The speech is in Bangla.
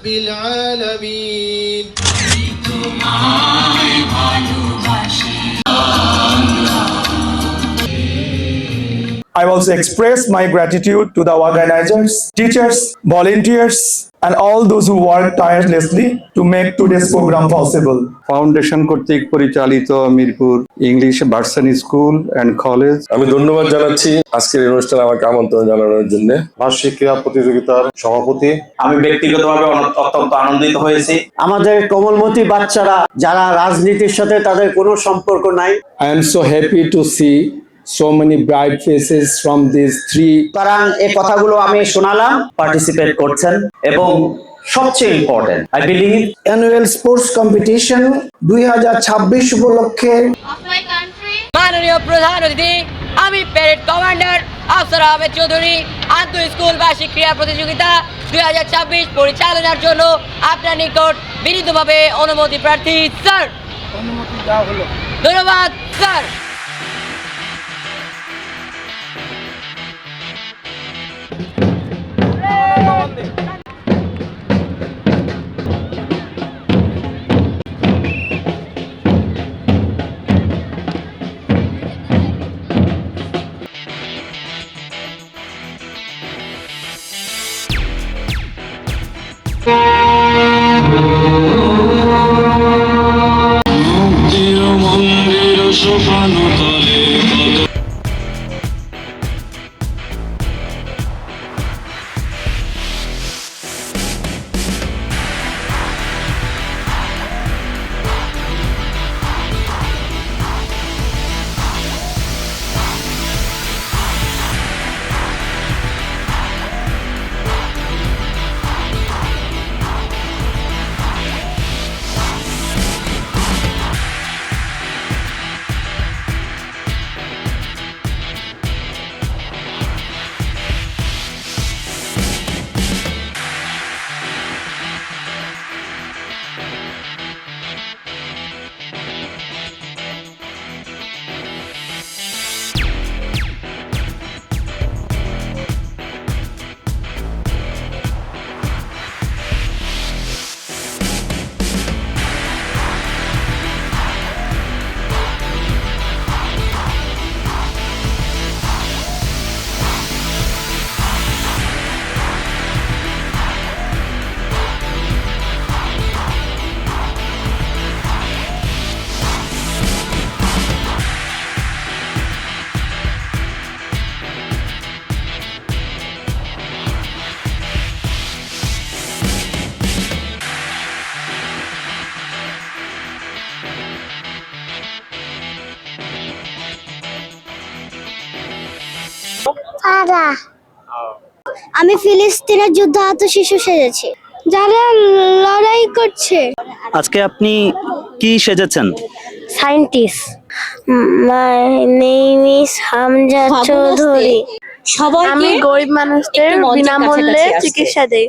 রব্বিল আলামিন। I also express my gratitude to the organizers, teachers, volunteers, and all those who work tirelessly to make today's program possible. Foundation কর্তৃক পরিচালিত Mirpur English version school and college আমি ধন্যবাদ জানাচ্ছি আজকের এই অনুষ্ঠানে আমাকে আমন্ত্রণ জানানোর জন্য। বার্ষিক ক্রীড়া প্রতিযোগিতার সভাপতি আমি ব্যক্তিগতভাবে অত্যন্ত আনন্দিত হয়েছি। আমাদের কোমলমতি বাচ্চারা যারা রাজনীতির সাথে তাদের কোনো সম্পর্ক নাই। I am so happy to see so many bright faces from these three. কারণ এই কথাগুলো আমি শোনালাম, পার্টিসিপেট করছেন এবং সবচেয়ে important I believe annual sports competition 2026 উপলক্ষে মাননীয় প্রধান অতিথি আমি প্যারেড কমান্ডার আফসার আহমেদ চৌধুরী আন্তঃ স্কুল বার্ষিক ক্রীড়া প্রতিযোগিতা 2026 পরিচালনার জন্য আপনার নিকট বিনীতভাবে অনুমতি প্রার্থী স্যার। অনুমতি দেওয়া হলো। ধন্যবাদ স্যার। মন্দির সোপানো তলে আমি ফিলিস্তিনের যুদ্ধাহত শিশু সেজেছি যারা লড়াই করছে। আজকে আপনি কি সেজেছেন? Scientist. My name is Hamza Chowdhury. আমি গরিব মানুষদের বিনামূল্যে চিকিৎসা দেই।